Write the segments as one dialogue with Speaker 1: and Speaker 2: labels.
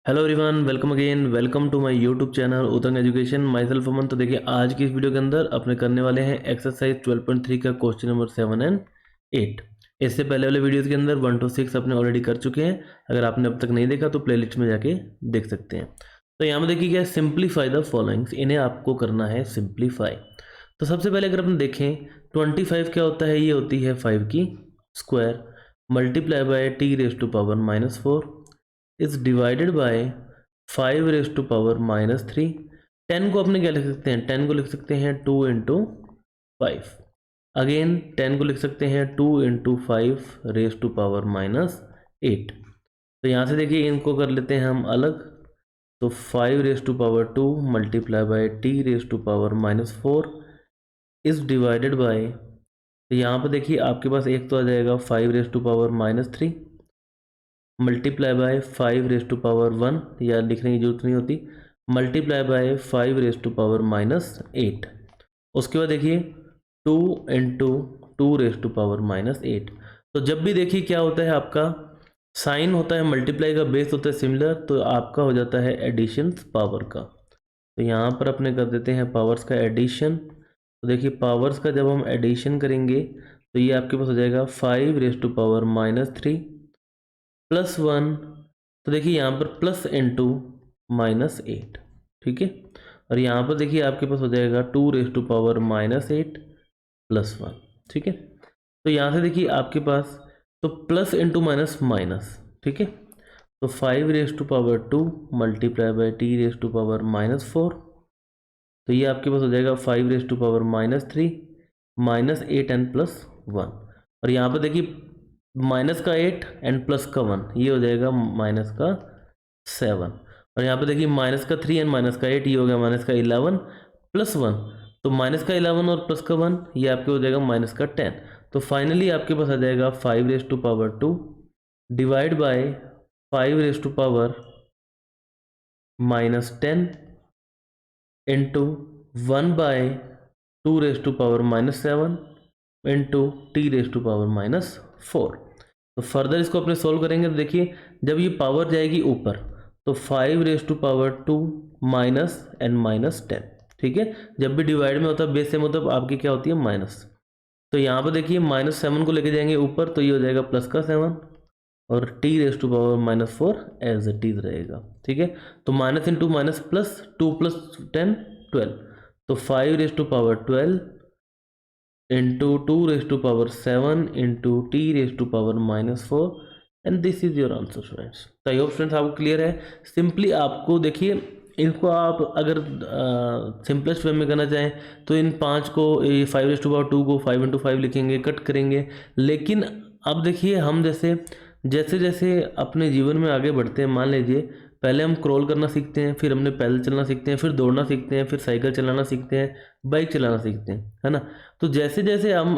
Speaker 1: Hello everyone, welcome again, welcome to my YouTube channel Uttang education. Myself Aman. तो देखिए, आज की इस वीडियो के अंदर अपने करने वाले हैं एक्सरसाइज 12.3 का क्वेश्चन नंबर 7 एंड 8। इससे पहले वाले वीडियोस के अंदर 1 to 6 अपने ऑलरेडी कर चुके हैं। अगर आपने अब तक नहीं देखा तो प्लेलिस्ट में जाके देख सकते हैं। तो यहाँ में देखिए क्या, सिंप्लीफाई द फॉलोइंग्स, इन्हें आपको करना है सिंप्लीफाई। तो सबसे पहले अगर अपन देखें 25 क्या होता है, ये होती है 5 की square multiply by T raise to power -4 is divided by 5 raise to power -3। 10 को अपने क्या लिख सकते हैं, 10 को लिख सकते हैं 2 इंटू 5। अगेन 10 को लिख सकते हैं 2 इंटू 5 रेज टू पावर -8। तो यहाँ से देखिए इनको कर लेते हैं हम अलग। तो 5 raise to power 2 multiply by T raise to power -4 is divided by, तो यहाँ पर देखिए आपके पास एक तो आ जाएगा 5 raise to power -3 multiply by 5 raise to power 1, या लिखने की जरूरत नहीं होती, multiply by 5 raise to power -8। उसके बाद देखिए 2 इंटू 2 रेज टू पावर -8। तो जब भी देखिए क्या होता है, आपका साइन होता है मल्टीप्लाई का, बेस होता है सिमिलर, तो आपका हो जाता है एडिशन पावर का। तो यहाँ पर अपने कर देते हैं पावर्स का एडिशन। तो देखिए पावर्स का जब हम एडिशन करेंगे तो ये आपके पास हो जाएगा 5 रेज टू पावर -3 +1। तो देखिए यहाँ पर प्लस इंटू -8, ठीक है। और यहाँ पर देखिए आपके पास हो जाएगा 2 रेज टू पावर -8 +1, ठीक है। तो यहाँ से देखिए आपके पास तो प्लस इंटू माइनस माइनस, ठीक है। तो 5 raise to power 2 multiply by T raise to power -4, तो ये आपके पास हो जाएगा 5 रेज टू पावर -3 -8 एंड +1। और यहाँ पर देखिए माइनस का 8 एंड प्लस का 1, ये हो जाएगा माइनस का 7। और यहाँ पे देखिए माइनस का 3 एंड माइनस का 8, ये हो गया माइनस का 11 +1। तो माइनस का 11 और प्लस का 1, ये आपके हो जाएगा माइनस का 10। तो फाइनली आपके पास आ जाएगा 5 raise to power 2 divide by 5 raise to power -10 into 1 by 2 raise to power -7 into T raise to power -4। तो फर्दर इसको अपने सोल्व करेंगे तो देखिए जब ये पावर जाएगी ऊपर तो 5 raise to power 2 minus and -10, ठीक है। जब भी डिवाइड में होता है बेस सेम होता है, आपकी क्या होती है माइनस। तो यहाँ पर देखिए -7 को लेके जाएंगे ऊपर, तो ये हो जाएगा प्लस का 7 और T raise to power -4 as it is रहेगा, ठीक है। तो माइनस इंटू माइनस प्लस, 2 + 10 12। तो 5 raise to power 12 into 2 raise to power 7 into T raise to power -4 and this is your answer students. तो आई होप स्टूडेंट्स आपको clear है। Simply आपको देखिए इनको आप अगर सिंपलेस्ट वे में करना चाहें तो इन 5 को, 5 रेज टू पावर 2 को 5 इंटू 5 लिखेंगे, कट करेंगे। लेकिन अब देखिए हम जैसे जैसे जैसे अपने जीवन में आगे बढ़ते हैं, मान लीजिए पहले हम क्रॉल करना सीखते हैं, फिर हमने पैदल चलना सीखते हैं, फिर दौड़ना सीखते हैं, फिर साइकिल चलाना सीखते हैं, बाइक चलाना सीखते हैं, है ना। तो जैसे जैसे हम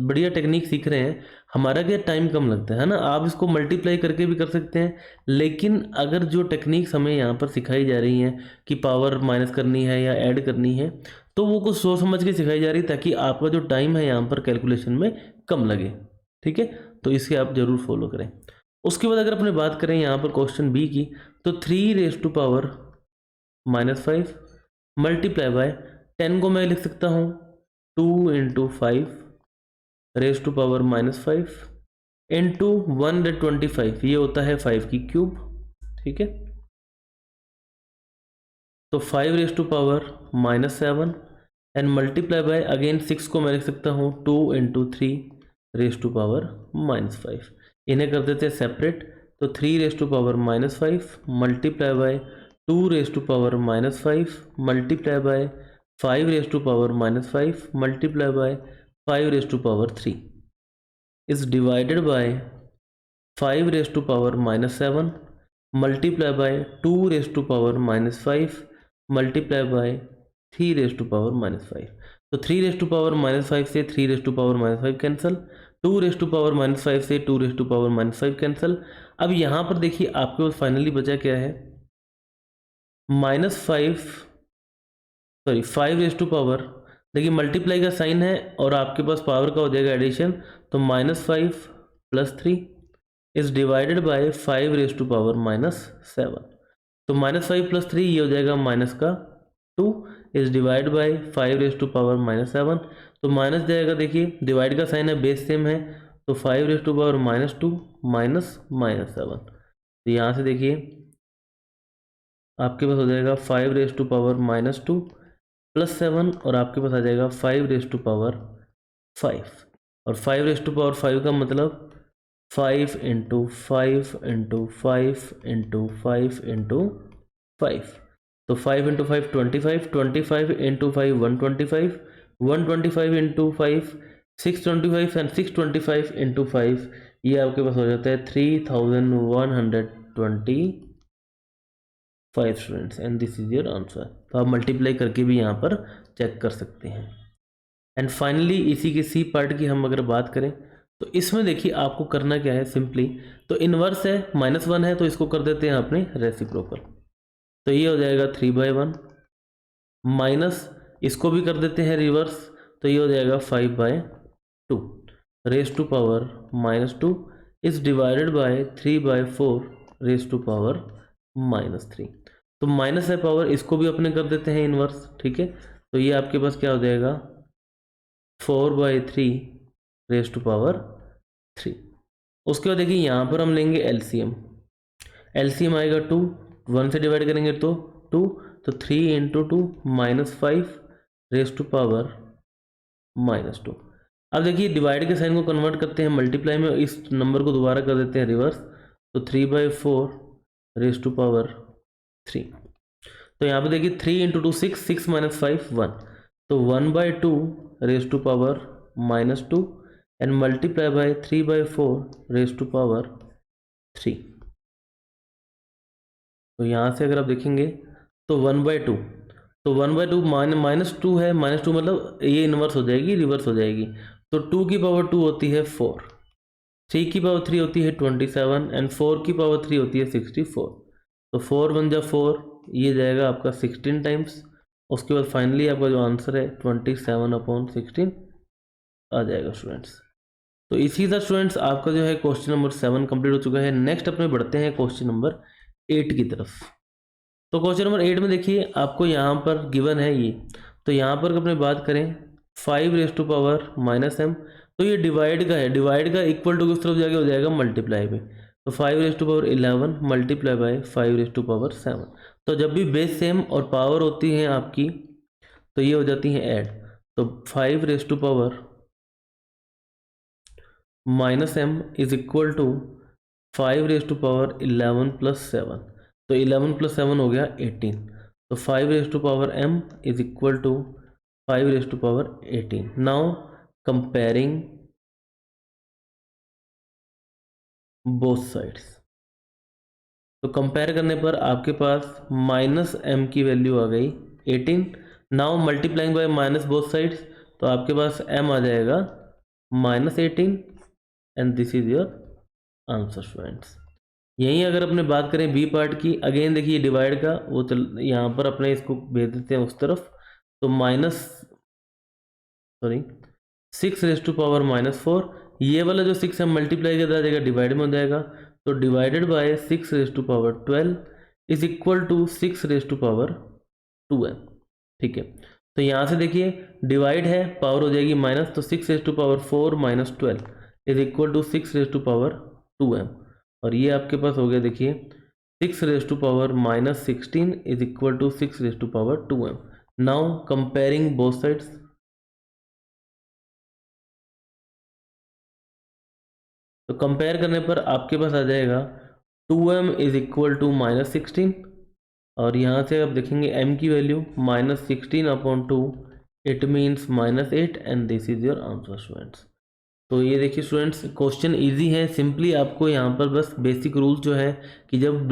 Speaker 1: बढ़िया टेक्निक सीख रहे हैं, हमारा क्या टाइम कम लगता है ना। आप इसको मल्टीप्लाई करके भी कर सकते हैं, लेकिन अगर जो टेक्निक्स हमें यहाँ पर सिखाई जा रही हैं कि पावर माइनस करनी है या ऐड करनी है, तो वो कुछ सोच समझ के सिखाई जा रही है ताकि आपका जो टाइम है यहाँ पर कैलकुलेशन में कम लगे, ठीक है। तो इसे आप जरूर फॉलो करें। उसके बाद अगर अपने बात करें यहाँ पर क्वेश्चन बी की, तो 3 raise to power -5 multiply by 10 को मैं लिख सकता हूँ 2 into 5 raise to power -5 into 125, ये होता है 5 की क्यूब, ठीक है। तो 5 raise to power -7 and multiply by again 6 को मैं लिख सकता हूँ 2 इंटू 3 रेज टू पावर -5। इन्हें कर देते हैं सेपरेट। तो 3 raise to power -5 multiply by 2 raise to power -5 multiply by 5 raise to power -5 multiply by 5 raise to power 3 is divided by 5 raise to power -7 multiply by 2 raise to power -5 multiply by 3 raise to power -5। तो 3 raise to power -5 से 3 raise to power -5 cancel, 2 raise to power -5 से 2 raise to power -5 cancel. अब यहाँ पर देखिए आपके पास finally बचा क्या है, -5 रेज टू पावर, देखिए मल्टीप्लाई का साइन है और आपके पास पावर का हो जाएगा एडिशन। तो -5 + 3 is divided by 5 raise to power -7। तो -5 + 3 ये हो जाएगा माइनस का 2 इज डिवाइड बाई 5⁻⁻7। तो माइनस जाएगा, देखिए डिवाइड का साइन है, बेस सेम है, तो 5⁻2 माइनस -7। तो यहाँ से देखिए आपके पास हो जाएगा 5⁻2 + 7 और आपके पास आ जाएगा 5⁻5। और 5⁻5 का मतलब 5 × 5 × 5 × 5 × 5। तो 5 × 5 25, 25 × 5 125, 125 × 5 625 एंड 625 × 5 ये आपके पास हो जाता है 3125 students and this is your answer. तो आप मल्टीप्लाई करके भी यहाँ पर चेक कर सकते हैं। एंड फाइनली इसी के सी पार्ट की हम अगर बात करें तो इसमें देखिए आपको करना क्या है, सिंपली तो इन्वर्स है, -1 है तो इसको कर देते हैं अपने रेसिप्रोकल। तो ये हो जाएगा 3/1 माइनस इसको भी कर देते हैं रिवर्स, तो ये हो जाएगा 5/2 raise to power -2 is divided by 3/4 raise to power -3। तो माइनस है पावर, इसको भी अपने कर देते हैं इन्वर्स, ठीक है। तो ये आपके पास क्या हो जाएगा 4/3 रेज टू पावर 3। उसके बाद देखिए यहाँ पर हम लेंगे एलसीएम। एलसीएम आएगा 2, 1 से डिवाइड करेंगे तो 2, तो 3 × 2 -5 रेज टू पावर -2। अब देखिए डिवाइड के साइन को कन्वर्ट करते हैं मल्टीप्लाई में, इस नंबर को दोबारा कर देते हैं रिवर्स, तो 3/4 रेज टू पावर 3। तो यहाँ पे देखिए 3 × 2 6, 6 - 5 1, तो 1/2 raise to power -2 and multiply by 3/4 raise to power 3। तो यहाँ से अगर आप देखेंगे तो 1/2, तो 1/2 -2 है, -2 मतलब ये इन्वर्स हो जाएगी, रिवर्स हो जाएगी। तो 2 की पावर 2 होती है 4, 3 की पावर 3 होती है 27 एंड 4 की पावर 3 होती है 64। तो 4 × 1 = 4, ये जाएगा आपका 16 टाइम्स। उसके बाद फाइनली आपका जो आंसर है 27/16 आ जाएगा स्टूडेंट्स। तो इसी तरह स्टूडेंट्स आपका जो है क्वेश्चन नंबर 7 कंप्लीट हो चुका है। नेक्स्ट अपने बढ़ते हैं क्वेश्चन नंबर 8 की तरफ। तो क्वेश्चन नंबर 8 में देखिए आपको यहाँ पर गिवन है ये, तो यहाँ पर अपने बात करें 5⁻⁻m, तो ये डिवाइड का है, डिवाइड का इक्वल टू किस तरफ जाके हो जाएगा मल्टीप्लाई पे, तो 5⁻11 मल्टीप्लाई बाय 5⁻7। तो जब भी बेस सेम और पावर होती है आपकी तो ये हो जाती है ऐड, तो 5⁻−m इज इक्वल टू 5⁻11 + 7, तो 11 + 7 हो गया 18, तो 5⁻m is equal to 5⁻18। Now comparing both sides, तो कंपेयर करने पर आपके पास -m की वैल्यू आ गई 18। Now multiplying by minus both sides, तो आपके पास m आ जाएगा -18 and this is your answer students. यहीं अगर अपने बात करें बी पार्ट की, अगेन देखिए डिवाइड का वो चल, यहाँ पर अपने इसको भेज देते हैं उस तरफ, तो 6⁻⁻4, ये वाला जो 6 है मल्टीप्लाई कर जाएगा डिवाइड में हो जाएगा, तो divided by 6⁻12 is equal to 6⁻2m, ठीक है। तो यहाँ से देखिए डिवाइड है, पावर हो जाएगी माइनस, तो 6⁻4 - 12 इज इक्वल टू 6⁻2m, और ये आपके पास हो गया देखिए 6⁻−16 is equal to 6⁻2m। Now comparing both sides, तो कंपेयर करने पर आपके पास आ जाएगा 2m इज इक्वल टू -16, और यहाँ से आप देखेंगे m की value -16/2, it means -8 and this is your answer students. तो ये देखिए स्टूडेंट्स क्वेश्चन इजी है, सिंपली आपको यहाँ पर बस बेसिक रूल जो है कि जब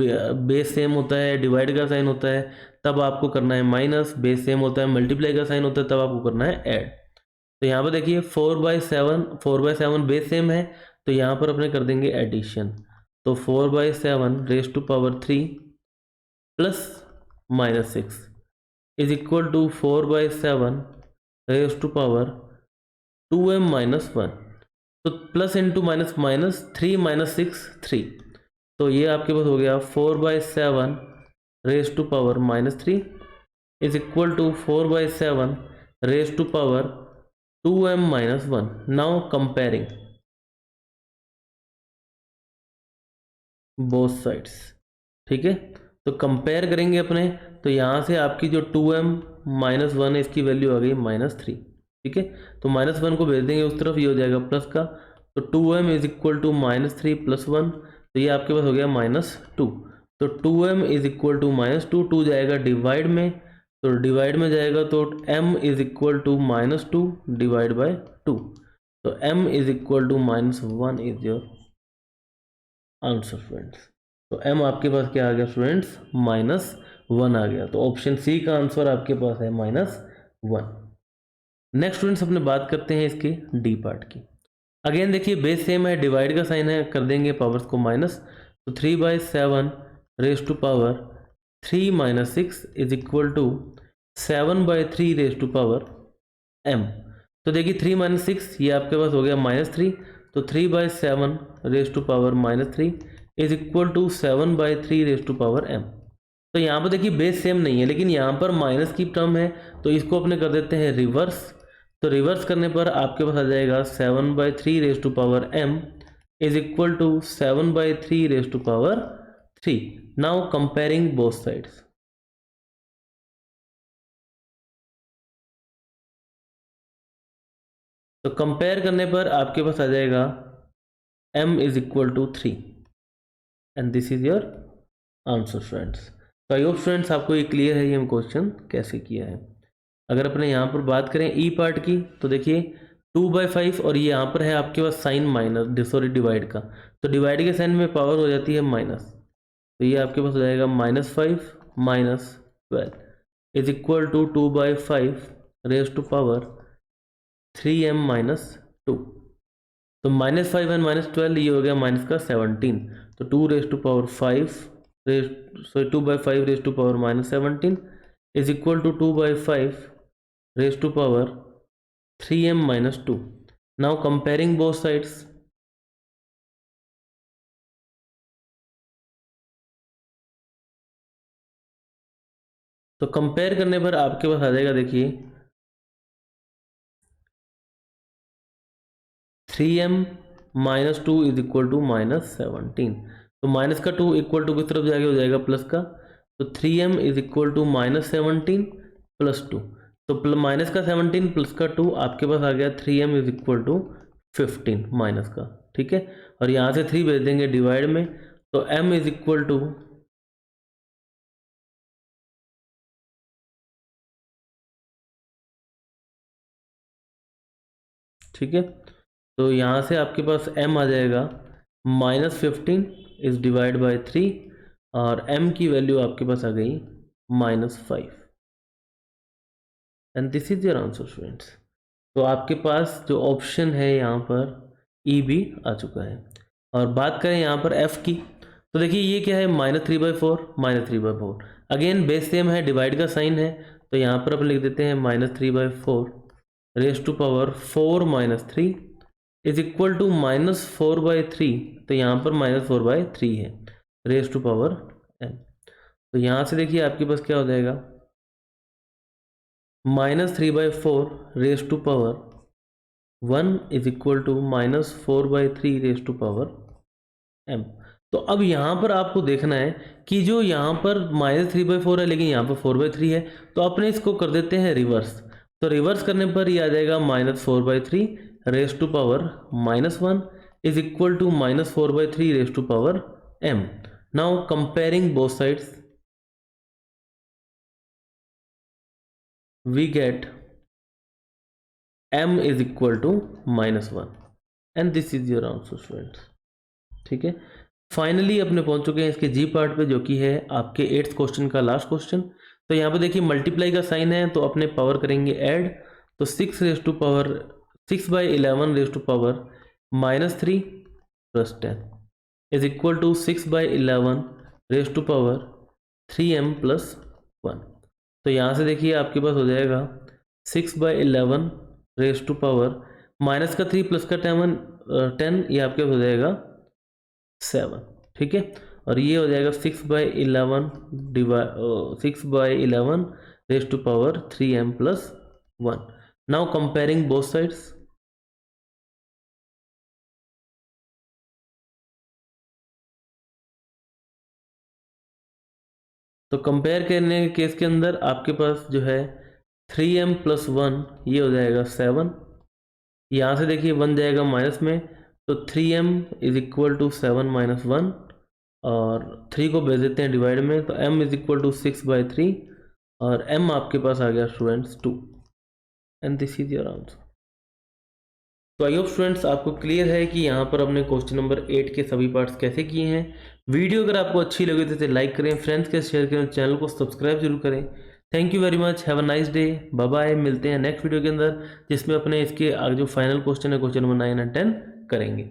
Speaker 1: बेस सेम होता है, डिवाइड का साइन होता है, तब आपको करना है माइनस, बेस सेम होता है, मल्टीप्लाई का साइन होता है, तब आपको करना है ऐड। तो यहाँ पर देखिए 4/7 बेस सेम है, तो यहाँ पर अपने कर देंगे एडिशन, तो 4/7 raise to power 3 plus -6 is equal to 4/7 raise to power 2m - 1, तो प्लस इंटू माइनस माइनस 3 - 6 3, तो ये आपके पास हो गया 4/7 raise to power -3 is equal to 4/7 raise to power 2m - 1। Now comparing both sides, ठीक है। तो कंपेयर करेंगे अपने, तो यहाँ से आपकी जो 2m - 1 है इसकी वैल्यू आ गई -3, ठीक है। तो -1 को भेज देंगे उस तरफ, ये हो जाएगा प्लस का, तो 2m इज इक्वल टू -3 + 1, तो ये आपके पास हो गया -2। तो 2m इज इक्वल टू -2, 2 जाएगा डिवाइड में, तो डिवाइड में जाएगा तो m is equal to -2 divide by 2, तो m is equal to -1 is your answer friends. तो m आपके पास क्या आ गया फ्रेंड्स, -1 आ गया। तो ऑप्शन सी का आंसर आपके पास है -1। नेक्स्ट फ्रेंड्स अपने बात करते हैं इसके डी पार्ट की। अगेन देखिए बेस सेम है, डिवाइड का साइन है, कर देंगे पावर्स को माइनस, तो 3/7 raise to power 3 - 6 is equal to 7/3 raise to power m। तो देखिए 3 - 6 ये आपके पास हो गया -3, तो 3/7 raise to power -3 is equal to 7/3 raise to power m। तो यहाँ पर देखिए बेस सेम नहीं है, लेकिन यहाँ पर माइनस की टर्म है, तो इसको अपने कर देते हैं रिवर्स। तो रिवर्स करने पर आपके पास आ जाएगा 7/3 raise to power m is equal to 7/3 raise to power 3। Now comparing both sides, तो कंपेयर करने पर आपके पास आ जाएगा m is equal to 3 and this is your answer friends. तो आई होप फ्रेंड्स आपको ये क्लियर है, ये हम क्वेश्चन कैसे किया है। अगर अपने यहाँ पर बात करें ई पार्ट की, तो देखिए 2/5 और ये यहाँ पर है आपके पास साइन माइनस, सॉरी डिवाइड का, तो डिवाइड के साइन में पावर हो जाती है माइनस, तो ये आपके पास हो जाएगा -5 - 12 is equal to 2/5 raise to power 3m - 2। तो -5 और -12 ये हो गया माइनस का 17, तो 2 raise to power 5 2/5 raise to power -17 is equal to 2/5 raise to power 3m - 2। Now comparing both sides, तो कंपेयर करने पर आपके पास आ जाएगा देखिए 3m - 2 इज इक्वल टू -17। तो माइनस का 2 इक्वल टू किस तरफ जाएगा, हो जाएगा प्लस का, तो 3m इज इक्वल टू -17 + 2, तो माइनस का 17 प्लस का 2 आपके पास आ गया 3m is equal to 15 minus का, ठीक है। और यहाँ से 3 भेज देंगे डिवाइड में, तो m इज इक्वल टू ठीक है। तो यहाँ से आपके पास m आ जाएगा -15 इज डिवाइड बाय 3, और m की वैल्यू आपके पास आ गई -5 and this is your answer friends. तो आपके पास जो ऑप्शन है यहाँ पर ई भी आ चुका है। और बात करें यहाँ पर f की, तो देखिए ये क्या है, -3/4 -3/4, अगेन बेस सेम है, डिवाइड का साइन है, तो यहाँ पर अपन लिख देते हैं -3/4 raise to power 4 - 3 is equal to -4/3, तो यहाँ पर -4/3 है रेज टू पावर n। तो यहाँ से देखिए आपके पास क्या हो जाएगा, -3/4 raise to power 1 is equal to -4/3 raise to power m। तो अब यहाँ पर आपको देखना है कि जो यहाँ पर -3/4 है, लेकिन यहाँ पर 4/3 है, तो अपने इसको कर देते हैं रिवर्स। तो रिवर्स करने पर ये आ जाएगा -4/3 raise to power -1 is equal to -4/3 raise to power m। Now comparing both sides we get m is equal to -1 and this is your answer friends, ठीक है। फाइनली अपने पहुंच चुके हैं इसके जी पार्ट पे, जो कि है आपके 8th क्वेश्चन का लास्ट क्वेश्चन। तो यहाँ पे देखिए मल्टीप्लाई का साइन है, तो अपने पावर करेंगे ऐड, तो 6/11 raise to power -3 + 10 is equal to 6/11 raise to power 3m + 1। तो यहाँ से देखिए आपके पास हो जाएगा 6/11 रेज टू पावर माइनस का 3 प्लस का 10, ये आपके पास हो जाएगा 7, ठीक है। और ये हो जाएगा 6/11 6/11 raise to power 3m plus 1। Now comparing both sides, तो कंपेयर करने के केस के अंदर आपके पास जो है 3m प्लस 1 ये हो जाएगा 7। यहाँ से देखिए 1 जाएगा माइनस में, तो 3m is equal to 7 minus 1, और 3 को भेज देते हैं डिवाइड में, तो m इज इक्वल टू 6/3, और m आपके पास आ गया students 2, and this is your answer. तो आई होप स्टूडेंट्स आपको क्लियर है कि यहाँ पर अपने क्वेश्चन नंबर 8 के सभी पार्ट्स कैसे किए हैं। वीडियो अगर आपको अच्छी लगी तो इसे लाइक करें, फ्रेंड्स के शेयर करें, चैनल को सब्सक्राइब जरूर करें। Thank you very much, have a nice day, bye bye. मिलते हैं नेक्स्ट वीडियो के अंदर जिसमें अपने इसके आगे जो फाइनल क्वेश्चन है क्वेश्चन नंबर 9 और 10 करेंगे।